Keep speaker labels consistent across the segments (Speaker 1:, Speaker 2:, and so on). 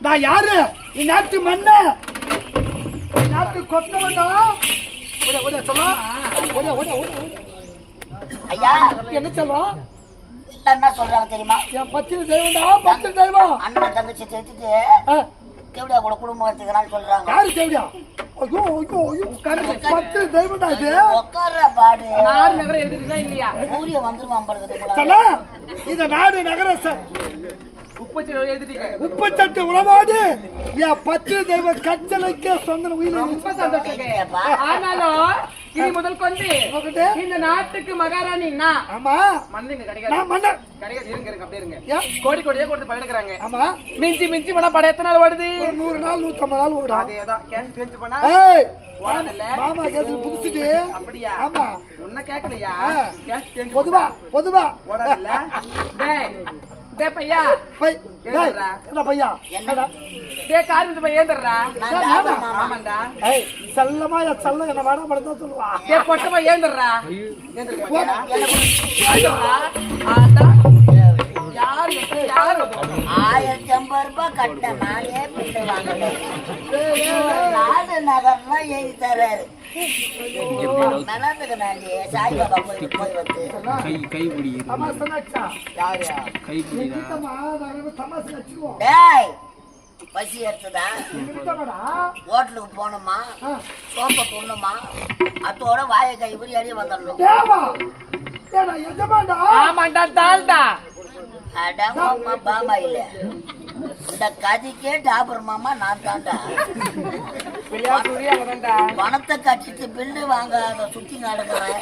Speaker 1: நான் யாரு? நாட்டு மண்ண நாட்டு கொத்தவண்டா.
Speaker 2: ஐயா
Speaker 1: என்ன சொல்றோம்?
Speaker 2: என்ன சொல்றாங்க தெரியுமா?
Speaker 1: என் பத்திரி தெய்வம்டா, பத்திரி தெய்வம்.
Speaker 2: அண்ணன் தங்கச்சி சேர்த்துட்டு கேவடியா கூட குடும்பம் எடுத்துக்கிறான்னு சொல்றாங்க.
Speaker 1: யாரு கேவடியா? ஐயோ ஐயோ ஐயோ, பத்திரி தெய்வம்டா இது.
Speaker 2: உட்கார பாடு.
Speaker 3: நாடு நகரம் எழுதிருக்கா இல்லையா?
Speaker 2: சூரிய வந்துருவான் படுறது.
Speaker 1: இந்த நாடு நகர உப்பச்சட்டு உறவாடு என் பத்திரி தெய்வ கட்டளைக்கே சொந்த உயிர்.
Speaker 3: ரொம்ப சந்தோஷம். ஆனாலும் இனி முதல் கொண்டு இந்த நாட்டுக்கு மகாராணி.
Speaker 1: ஆமா
Speaker 3: மண்ணுங்க கிடைக்காது. கிடைக்காது. இருங்க அப்படியே இருங்க. கோடி கோடியா கொடுத்து படைக்கிறாங்க.
Speaker 1: ஆமா
Speaker 3: மிஞ்சி மிஞ்சி பண்ணா படம் எத்தனை நாள் ஓடுது?
Speaker 1: 100 நாள் 150 நாள் ஓடும்.
Speaker 3: அதேதான் கேஸ் செஞ்சு பண்ணா
Speaker 1: மாமா கேஸ் புடிச்சிட்டு.
Speaker 3: அப்படியா?
Speaker 1: ஆமா
Speaker 3: உன்ன கேட்கலையா? கேஸ் செஞ்சு
Speaker 1: பொதுவா
Speaker 3: ஓடல. டேய் டேய் பையா
Speaker 1: பை என்ன பையா என்னடா
Speaker 3: டேய் கார் இந்த பையன் ஏந்தறடா. ஆமாடா.
Speaker 1: ஏய் சல்லமா சல்ல என்ன வாடா படதா சொல்வா.
Speaker 3: டேய் பொட்டமா ஏந்தறடா. ஏந்தறடா. ஆடா யார்
Speaker 2: 1050 ரூபாய் கட்ட நானே பிள்ளை வாங்கினேன். நாடு நகர்னா எழுதி தர்றாரு. நலத்துக்கு நாண்டி சாய்பாபா போய் வந்து
Speaker 1: கை பிடி
Speaker 2: பசி எடுத்துதா ஹோட்டலுக்கு போனோமா சோப்ப துண்ணுமா அத்தோட வாய கை பிடி அடி வந்துடணும்.
Speaker 3: ஆமாண்டா தால்டா.
Speaker 2: அடமாமா பாமா இல்ல இந்த கதிக்கே டாபர் மாமா நான் தாண்டா. பணத்தை கட்டிட்டு பில்லு வாங்காத சுத்தி நடக்கிறேன்.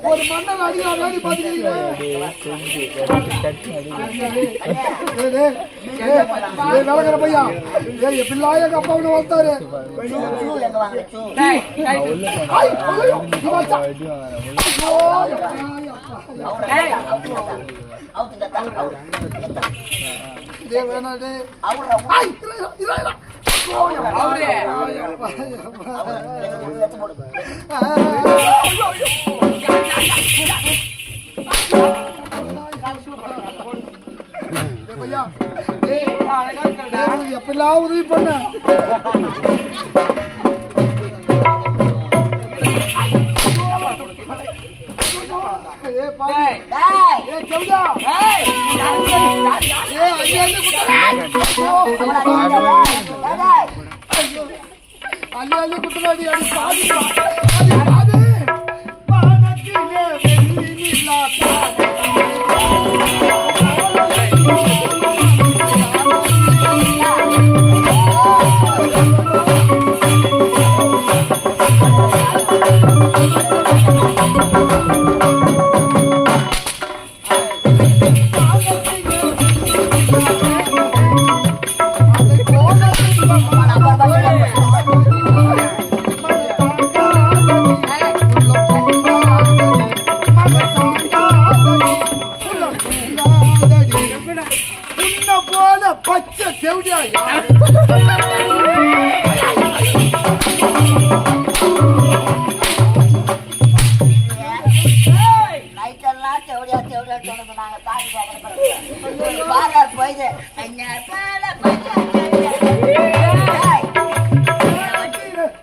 Speaker 1: ஒரு மன்னன் அடிக்க பையா பிள்ளாய அப்பாவுன்னு வந்தாரு. எப்பெல்லாம் உதவி பண்ண அள்ளி குத்துலாடி அடி பாதி பச்சை செவடியா
Speaker 2: தேவடியா சொன்னது நாங்க தாண்டி பாலார் போயிது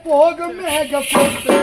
Speaker 1: போகும் மேக போட்டு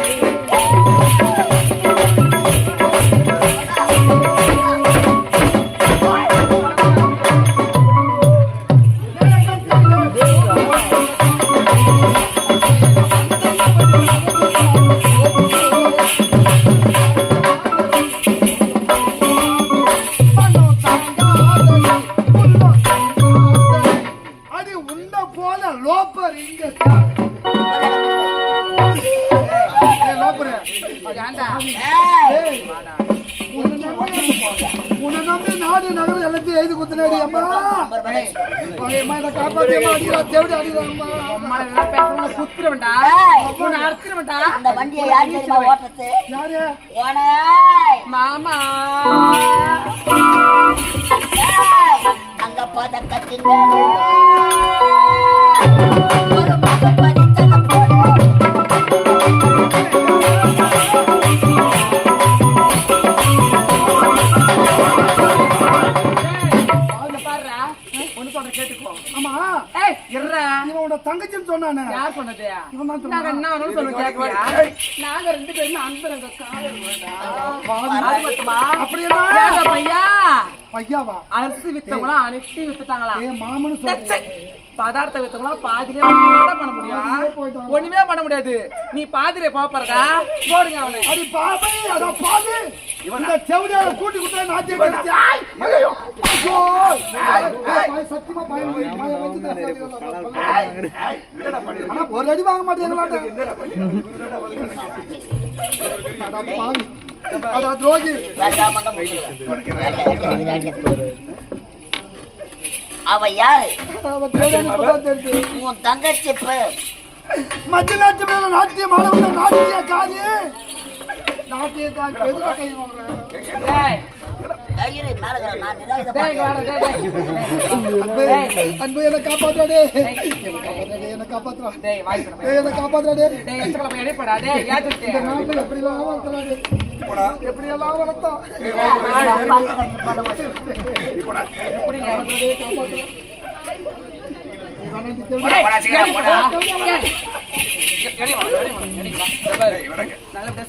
Speaker 2: அந்த வண்டியை யார் தெரியுமா ஓட்டுறது?
Speaker 3: மாமா
Speaker 2: அங்க பதக்கத்தின் ஒரு மக படித்தன போல
Speaker 1: தங்கச்சின்னு சொன்னானே.
Speaker 3: யார் சொன்னது? நாங்க என்ன வேணும் சொல்லுங்க கேக்குறியா? நாங்க ரெண்டு பேரும் அன்பரங்க
Speaker 1: அப்படியா
Speaker 3: பையா
Speaker 1: பையாவா?
Speaker 3: அரிசி வித்தவங்களா அனுப்பி வித்துட்டாங்களா?
Speaker 1: மாமனு சொல்றேன்.
Speaker 3: பதார்த்த வித்தவங்களா பாதிரியா பண்ண முடியும்? ஒண்ணுமே பண்ண முடியாது. நீ பாதிரியா பாப்பாருடா போடுங்க அவனை.
Speaker 1: அடி பாபை அட பாபு இந்த செவடியால கூட்டி குட்டா நாட்டி கடிச்சு. ஐயோ சத்தியமா பாய் வந்து அண்ணா ஒரு அடி வாங்க மாட்டீங்களா? அட துரோகி
Speaker 2: அவ யாரு? உன் தங்கச்சி
Speaker 1: மத்திய நாட்டு மேல நாட்டிய மாணவ நாட்டிய காரி நாட்டிய காரி எதுக்கு கை வாங்குறேன்? அன்பு என்ன காப்பாற்றாடே, என்ன காப்பாற்றா, என்ன காப்பாற்றாடே. எப்படி எல்லாம் வளர்த்தா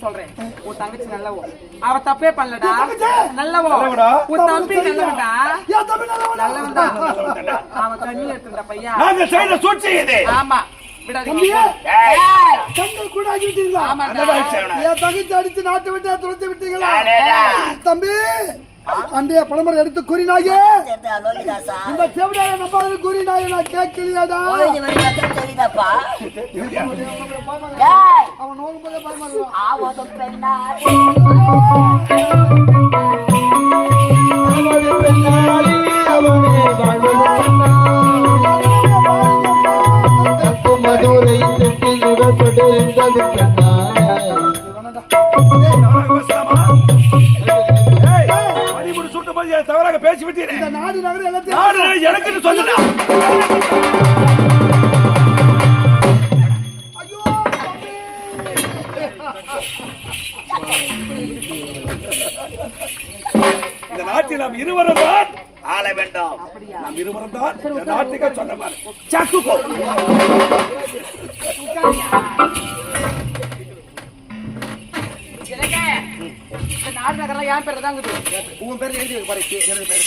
Speaker 3: சொல்றேன். உன் தங்கச்சி நல்லவோ, அவ தப்பே பண்ணலடா. நல்லவோ உன் தம்பி நல்லவன்டா, நல்லவன்டா. அவன் தண்ணி எடுத்துடா பையா. ஆமா
Speaker 1: தங்கச்சி அடிச்சு நாட்டை விட்டு துரத்தி விட்டீங்களா தம்பி? அண்டைய பழமரம் எடுத்து கூறினாயே இந்த செவடியால நம்பாவது கூறினாயே நான் கேட்கலையாடா? அவன் நோக்கும்போதே
Speaker 4: மதுரை செட்டில் இடப்பட்டு
Speaker 5: தவறாக பேசிவிட்டீர்கள்.
Speaker 1: இந்த நாடு நகரம் எல்லாத்தையும்
Speaker 5: எனக்கு சொல்லலாம். இந்த நாட்டில் நாம் இருவரும் தான் ஆள வேண்டாம். நாம் இருவரும் தான் இந்த நாட்டுக்கு சொந்தமான சாக்குக்கோ.
Speaker 3: நாடு நகரம் என் பேர் தான் உன் பேர் எழுதி பாரு. என்னோட பேரு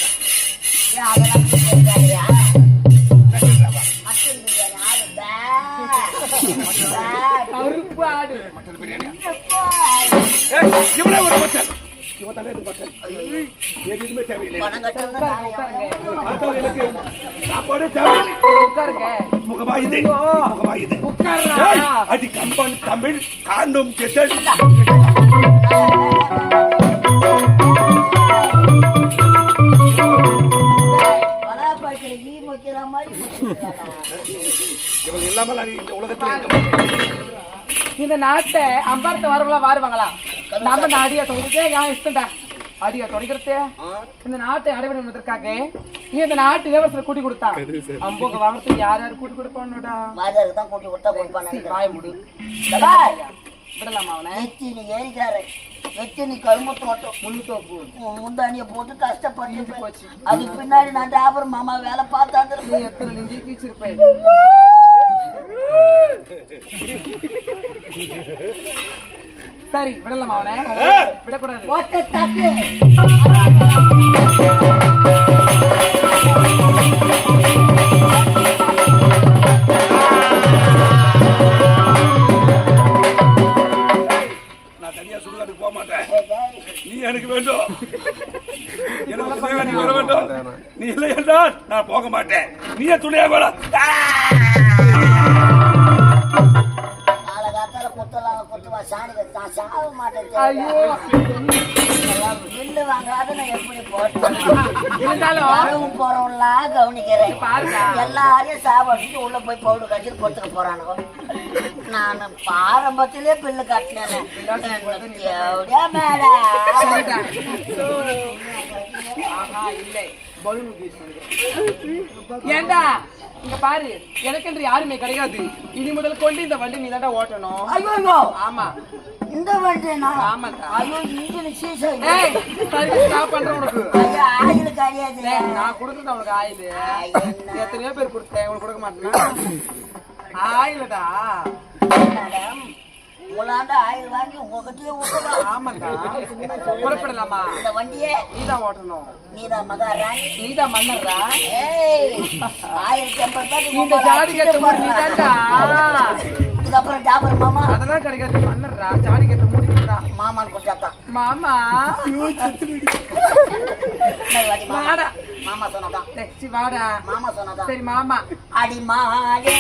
Speaker 5: தமிழ் காண்டும் கெட்டல்
Speaker 3: இந்த நாட்டை அம்பாரத்தை வரவங்களா வாருவாங்களா? நம்ம அடியா தொடர்ந்து ஏன் இஷ்டம்டா அடியா தொடர்கிறது. இந்த நாட்டை அடைவதற்காக இந்த நாட்டு இளவரசர் கூட்டி கொடுத்தா அம்போக வாங்கறதுக்கு யார் யார் கூட்டி கொடுப்பானுடா?
Speaker 2: கூட்டி கொடுத்தா
Speaker 3: வாய முடி. விடலாமா அவனை?
Speaker 2: வெச்சி நீ ஏறிக்காரு வெச்சி நீ கரும்பு தோட்டம் முள்ளுத்தோப்பு முந்தானிய போட்டு கஷ்டப்பட்டு
Speaker 3: போச்சு.
Speaker 2: அதுக்கு பின்னாடி நான் டாபர் மாமா வேலை பார்த்தா
Speaker 3: நீ எத்தனை நெஞ்சு கீச்சிருப்பேன். சரி விடலாமா அவனை? விடக்கூடாது.
Speaker 2: ஓட்ட தட்டு
Speaker 5: நான் தனியா சுடுகாட்டுக்கு போக மாட்டேன். நீ எனக்கு வேண்டும். எனக்கு தேவை, நீ வர வேண்டும். நீ இல்லை என்றால் நான் போக மாட்டேன். நீயே துணையா வேலை.
Speaker 2: காலகாத்தால குத்துவா சாணி நான் சாக மாட்டேன்.
Speaker 3: ஐயோ
Speaker 2: பில்லு வாங்காத நான் எப்படி போட்டேன்
Speaker 3: இருந்தாலும்
Speaker 2: வரவும் போறவங்களாம் கவனிக்கிறேன்.
Speaker 3: பாருங்க.
Speaker 2: எல்லாரையும் சாப்பிட்டு உள்ள போய் பவுடர் கட்டிட்டு பொறுத்துக்க போறானுங்க. நான் ஆரம்பத்திலே பில்லு கட்டினேன்.
Speaker 3: இல்லை ஏண்டா இங்க பாரு, எனக்கென்று யாருமே கிடையாது. இனி முதல் கொண்டு இந்த வண்டி நீ தாண்டா ஓட்டணும்.
Speaker 2: ஐயோ
Speaker 3: ஆமா
Speaker 2: இந்த வண்டி
Speaker 3: ஆமாக்கா.
Speaker 2: ஐயோ இன்ஜின் சீசன்
Speaker 3: ஏய் சர்வீஸ் ஸ்டாப் பண்றேன் உனக்கு.
Speaker 2: ஆயில் கிடையாது.
Speaker 3: ஏய், நான் கொடுக்குறேன் உனக்கு ஆயில். எத்தனையோ பேர் கொடுத்தேன், உனக்கு கொடுக்க மாட்டேன். ஆயிலடா
Speaker 2: மேடம் உங்களாண்ட ஆயில் வாங்கி உங்ககிட்டயே ஊட்டலாம்.
Speaker 3: ஆமாக்கா. புறப்படலாமா?
Speaker 2: இந்த வண்டியே
Speaker 3: நீதான் ஓட்டணும்.
Speaker 2: நீதான் மகாராணி.
Speaker 3: நீதான் மன்னர்ரா.
Speaker 2: ஏய் 1080
Speaker 3: இந்த ஜாதி கட்ட மூடி நீதான்டா.
Speaker 2: இதுக்கப்புறம் டாபர் மாமா
Speaker 3: அதெல்லாம் கிடைக்காது. மன்னர்ரா ஜாதி கட்ட மூடிக்கிறா.
Speaker 2: மாமான்னு கொண்டாத்தான்
Speaker 3: மாமா வாடா.
Speaker 2: மாமா சொன்னதான்
Speaker 3: டேய் வாடா.
Speaker 2: மாமா சொன்னதான்.
Speaker 3: சரி மாமா.
Speaker 2: அடி மாலே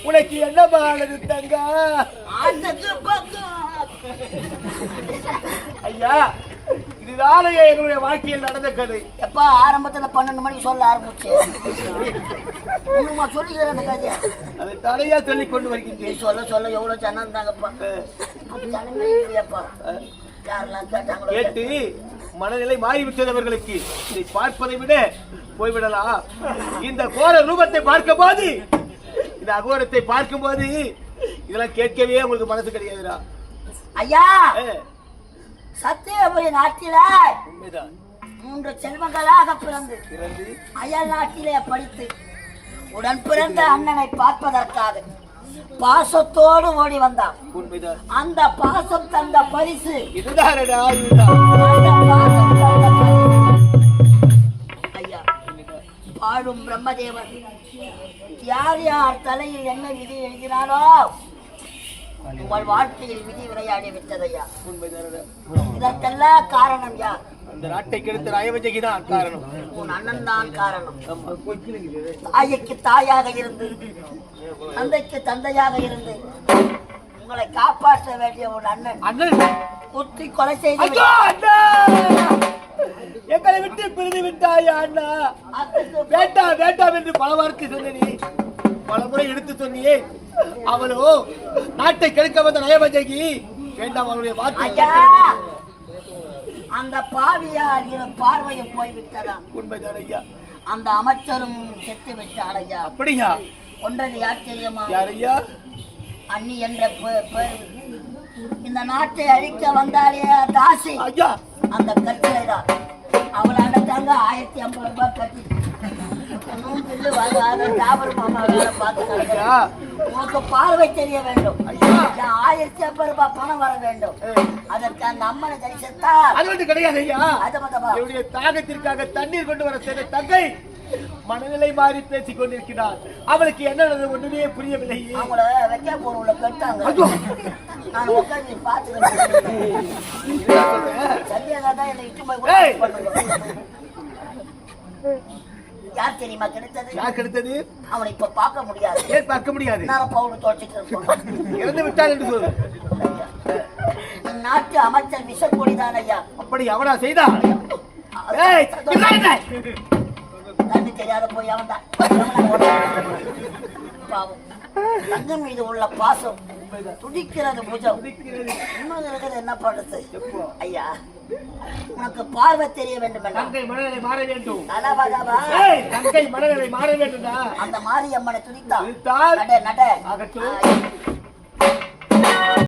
Speaker 1: உனக்கு என்ன பானது தங்க? ஐயா இதுதானே எங்களுடைய வாழ்க்கையில் நடந்த கதை.
Speaker 2: எப்பா ஆரம்பத்துல 12 மணிக்கு சொல்ல ஆரம்பிச்சு சொல்லிக்கிறேன் அந்த கதையா.
Speaker 1: அதை தடையா சொல்லி கொண்டு வருகின்றேன்.
Speaker 2: சொல்ல சொல்ல எவ்வளவு ஜனம் இருந்தாங்கப்பா. ஜனமே இல்லையாப்பா. யாரெல்லாம் கேட்டாங்களோ
Speaker 1: கேட்டு மனநிலை மாறிவிட்டவர்களுக்கு இதை பார்ப்பதை விட போய்விடலாம். இந்த கோர ரூபத்தை பார்க்கும் போது, இந்த அகோரத்தை பார்க்கும் போது இதெல்லாம் கேட்கவே உங்களுக்கு மனசு கிடையாதுடா.
Speaker 2: ஐயா சத்தியபுரி நாட்டில
Speaker 1: உண்மைதான்.
Speaker 2: 3 செல்வங்களாக பிறந்து அயல் நாட்டிலே படித்து உடன் பிறந்த அண்ணனை பார்ப்பதற்காக பாசத்தோடு ஓடி வந்தான்.
Speaker 1: உண்மைதான்.
Speaker 2: அந்த பாசம் தந்த பரிசு
Speaker 1: இதுதானடா.
Speaker 2: அந்த பாசம் தந்த பரிசு ஐயா பாடும் பிரம்மதேவன் யார் யார் தலையில் என்ன விதி எழுதினாரோ உங்கள் வாழ்க்கையில் விதி விளையாடி விட்டதையா. இதற்கெல்லாம் காரணம் யார்?
Speaker 1: அந்த நாட்டை கெடுத்த நயவஞ்சகி தான் காரணம்.
Speaker 2: உன் அண்ணன் தான் காரணம். தாய்க்கு தாயாக இருந்து தந்தைக்கு தந்தையாக இருந்து உங்களை காப்பாற்ற வேண்டிய ஒரு அண்ணன் குத்தி கொலை செய்து
Speaker 1: எங்களை விட்டு பிரிந்து விட்டாயா அண்ணா? வேண்டாம் வேண்டாம் என்று பல வார்த்தை சொன்னி, பல முறை எடுத்து சொன்னியே. அவளோ நாட்டை கெடுக்க வந்த நயவஞ்சகி. வேண்டாம் அவளுடைய வார்த்தை.
Speaker 2: அந்த பாவியார் இரு பார்வையும் போய்விட்டதா?
Speaker 1: உண்மைதான் ஐயா.
Speaker 2: அந்த அமைச்சரும் செத்து விட்டார் ஐயா.
Speaker 1: அப்படியா?
Speaker 2: ஒன்றது யார் தெரியுமா?
Speaker 1: யார் ஐயா?
Speaker 2: அண்ணி என்ற பேர் இந்த நாட்டை அழிக்க வந்தாலே தாசி
Speaker 1: ஐயா.
Speaker 2: அந்த கட்டளை தான். அவளாண்ட தாங்க 1050 ரூபாய் கட்டி உனக்கு பார்வை தெரிய வேண்டும். 1050 ரூபாய் பணம் வர வேண்டும். அதற்கு அந்த அம்மனை தரிசித்தால்
Speaker 1: அது வந்து கிடையாது ஐயா. என்னுடைய தாகத்திற்காக தண்ணீர் கொண்டு வர சென்ற தங்கை மனநிலை மாறி பேசிக் கொண்டிருக்கிறார். அவளுக்கு என்ன ஒண்ணுமே புரியவில்லை.
Speaker 2: அவங்கள வைக்க போறவங்கள கேட்டாங்க. நான் உட்காந்து பார்த்துக்கிறேன். சத்யாதான் என்னை இட்டு போய் யார் தெரியுமா கிடைத்தது?
Speaker 1: யார் கிடைத்தது?
Speaker 2: அவனை இப்ப பார்க்க முடியாது.
Speaker 1: ஏன் பார்க்க முடியாது?
Speaker 2: நான் பவுன் தோச்சிட்டு இருப்போம்.
Speaker 1: இறந்து விட்டார் என்று சொல்லு.
Speaker 2: நாட்டு அமைச்சர் விஷப்பொடிதான் ஐயா.
Speaker 1: அப்படி அவனா செய்தான்? ஏய்,
Speaker 2: கண்ணு தெரியாத போய் அவன் தான் பாவம். தங்கம் மீது உள்ள பாசம் துடிக்கிறது புஜம். இன்னும் இருக்கிறது என்ன பண்றது ஐயா? உனக்கு பார்வை தெரிய வேண்டும்.
Speaker 1: தங்கை மனநிலை மாற வேண்டும்.
Speaker 2: தங்கை
Speaker 1: மனநிலை மாற வேண்டும்டா.
Speaker 2: அந்த மாரியம்மனை துடித்தான்.
Speaker 1: துதித்தால்
Speaker 2: நட நட
Speaker 1: ஆகட்டும்.